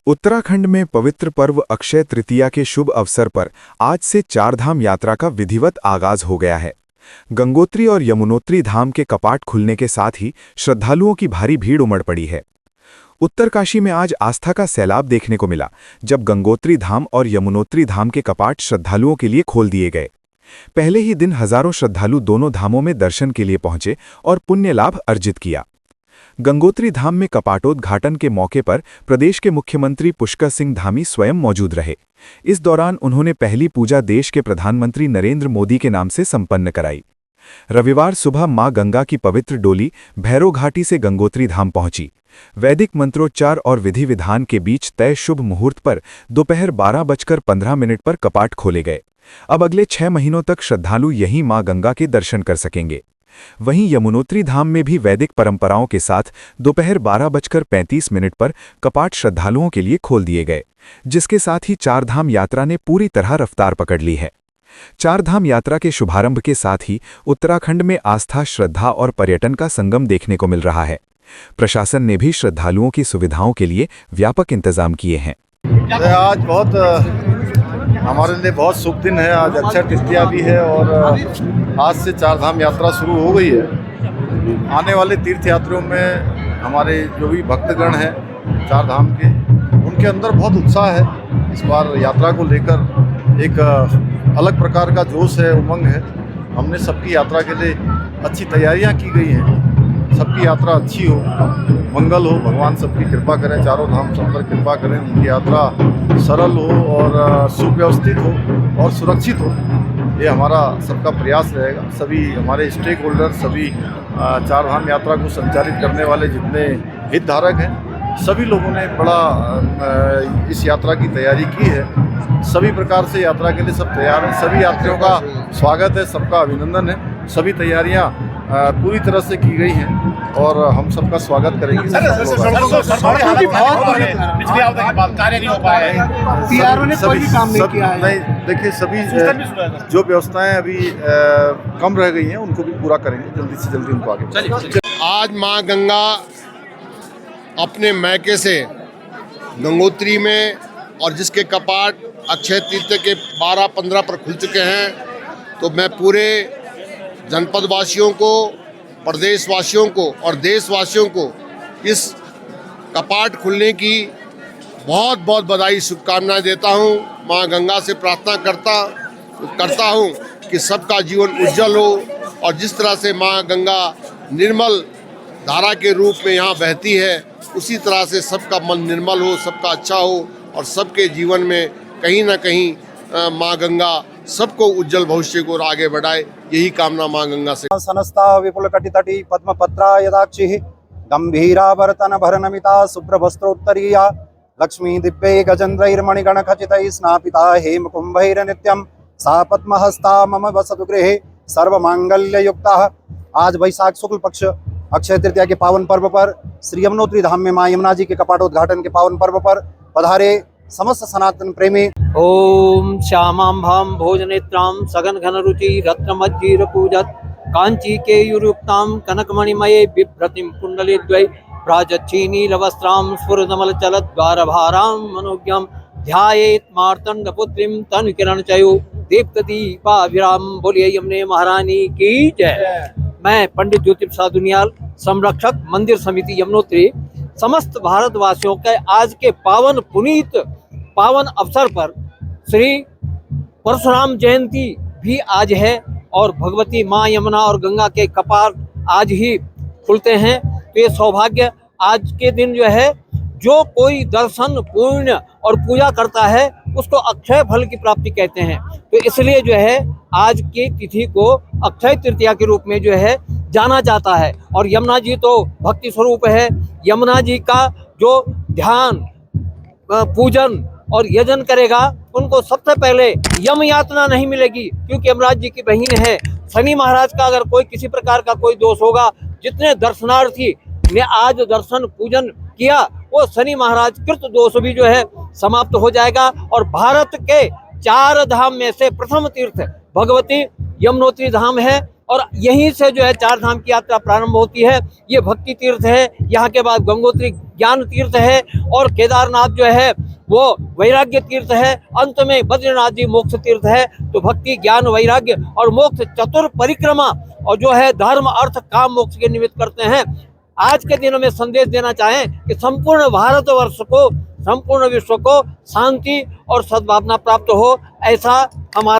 उत्तराखंड में पवित्र पर्व अक्षय तृतीया के शुभ अवसर पर आज से चारधाम यात्रा का विधिवत आगाज हो गया है। गंगोत्री और यमुनोत्री धाम के कपाट खुलने के साथ ही श्रद्धालुओं की भारी भीड़ उमड़ पड़ी है। उत्तरकाशी में आज आस्था का सैलाब देखने को मिला, जब गंगोत्री धाम और यमुनोत्री धाम के कपाट श्रद्धालुओं के लिए खोल दिए गए। पहले ही दिन हजारों श्रद्धालु दोनों धामों में दर्शन के लिए पहुंचे और पुण्य लाभ अर्जित किया। गंगोत्री धाम में कपाटोद्घाटन के मौके पर प्रदेश के मुख्यमंत्री पुष्कर सिंह धामी स्वयं मौजूद रहे। इस दौरान उन्होंने पहली पूजा देश के प्रधानमंत्री नरेंद्र मोदी के नाम से संपन्न कराई। रविवार सुबह मां गंगा की पवित्र डोली भैरो घाटी से गंगोत्री धाम पहुंची। वैदिक मंत्रोच्चार और विधि विधान के बीच तय शुभ मुहूर्त पर दोपहर 12:15 पर कपाट खोले गए। अब अगले 6 महीनों तक श्रद्धालु यहीं मां गंगा के दर्शन कर सकेंगे। वहीं यमुनोत्री धाम में भी वैदिक परंपराओं के साथ दोपहर 12:35 पर कपाट श्रद्धालुओं के लिए खोल दिए गए, जिसके साथ ही चारधाम यात्रा ने पूरी तरह रफ्तार पकड़ ली है। चारधाम यात्रा के शुभारंभ के साथ ही उत्तराखंड में आस्था, श्रद्धा और पर्यटन का संगम देखने को मिल रहा है। प्रशासन ने भी श्रद्धालुओं की सुविधाओं के लिए व्यापक इंतजाम किए हैं। आज हमारे लिए बहुत शुभ दिन है। आज अक्षय तृतीया भी है और आज से चारधाम यात्रा शुरू हो गई है। आने वाले तीर्थयात्रियों में हमारे जो भी भक्तगण हैं चारधाम के, उनके अंदर बहुत उत्साह है। इस बार यात्रा को लेकर एक अलग प्रकार का जोश है, उमंग है। हमने सबकी यात्रा के लिए अच्छी तैयारियां की गई हैं। सबकी यात्रा अच्छी हो, मंगल हो, भगवान सबकी कृपा करें, चारों धाम सब पर कृपा करें, उनकी यात्रा सरल हो और सुव्यवस्थित हो और सुरक्षित हो। ये हमारा सबका प्रयास रहेगा। सभी हमारे स्टेक होल्डर, सभी चारधाम यात्रा को संचालित करने वाले जितने हितधारक हैं, सभी लोगों ने बड़ा इस यात्रा की तैयारी की है। सभी प्रकार से यात्रा के लिए सब तैयार हैं। सभी यात्रियों का स्वागत है, सबका अभिनंदन है। सभी तैयारियां पूरी तरह से की गई हैं और हम सबका स्वागत करेंगे। देखिए, सभी जो व्यवस्थाएं अभी कम रह गई हैं उनको भी पूरा करेंगे, जल्दी से जल्दी उनको आगे। आज माँ गंगा अपने मैके से गंगोत्री में और जिसके कपाट अक्षय तृतीया के 12-15 पर खुल चुके हैं, तो मैं पूरे जनपद वासियों को, प्रदेशवासियों को और देशवासियों को इस कपाट खुलने की बहुत बहुत बधाई, शुभकामनाएं देता हूं। मां गंगा से प्रार्थना करता हूं कि सबका जीवन उज्जवल हो और जिस तरह से मां गंगा निर्मल धारा के रूप में यहाँ बहती है, उसी तरह से सबका मन निर्मल हो, सबका अच्छा हो और सबके जीवन में कहीं ना कहीं मां गंगा सबको उज्जवल भविष्य को आगे बढ़ाए, यही कामना मां गंगा से। सनस्ता विपुल कटितटी पद्मपत्रा यदाक्षि गंभीरावर्तन भरनमिता शुभ्रवस्त्रोत्तरीया लक्ष्मी दिव्यै गजेन्द्रैर्मणिगण खचितैः स्नापिता हेमकुंभैर नित्यं सा पद्महस्ता मम वसतु गृहे सर्वमांगल्ययुक्तः। आज वैशाख शुक्ल पक्ष अक्षय तृतीया के पावन पर्व पर श्री यमुनोत्री धाम में मां यमुना जी के कपाटोद्घाटन के पावन पर्व पर पधारे समस्त सनातन प्रेमी। ओम श्यामां भोजनेत्रां सगन घन रुचि रत्नमज्जीर पूजत कांची के युक्तां कनकमणिमये बिभ्रतिं कुंडलीद्वै प्राजच्छीनीलवस्त्रां स्फुरदमल चलत द्वारभारां मनोज्ञं ध्यायेत् मार्तंडपुत्रीं तनुकिरणचयो दीप्तदीपाभिराम। बोलिए यमुने महारानी की जय। मैं पंडित ज्योति प्रसाद दुनियाल, संरक्षक मंदिर समिति यमुनोत्री, समस्त भारतवासियों के आज के पावन पुनीत पावन अवसर पर श्री परशुराम जयंती भी आज है और भगवती माँ यमुना और गंगा के कपाट आज ही खुलते हैं। तो ये सौभाग्य आज के दिन जो है, जो कोई दर्शन, पुण्य और पूजा करता है उसको अक्षय फल की प्राप्ति कहते हैं। तो इसलिए जो है आज की तिथि को अक्षय तृतीया के रूप में जो है जाना जाता है। और यमुना जी तो भक्ति स्वरूप है। यमुना जी का जो ध्यान, पूजन और यजन करेगा, उनको सबसे पहले यम यातना नहीं मिलेगी, क्योंकि यमराज जी की बहन है। शनि महाराज का अगर कोई किसी प्रकार का कोई दोष होगा, जितने दर्शनार्थी ने आज दर्शन पूजन किया, वो शनि महाराज कृत दोष भी जो है समाप्त हो जाएगा। और भारत के 4 धाम में से प्रथम तीर्थ भगवती यमुनोत्री धाम है। और यहीं से जो है चार धाम की यात्रा प्रारंभ होती है। ये भक्ति तीर्थ है, यहाँ के बाद गंगोत्री ज्ञान तीर्थ है और केदारनाथ जो है वो वैराग्य तीर्थ है, अंत में बद्रीनाथ जी मोक्ष तीर्थ है। तो भक्ति ज्ञान वैराग्य और मोक्ष चतुर परिक्रमा और जो है धर्म अर्थ काम मोक्ष के निमित्त करते हैं। आज के दिनों में संदेश देना चाहें कि संपूर्ण भारतवर्ष को, संपूर्ण विश्व को शांति और सद्भावना प्राप्त हो, ऐसा हमारा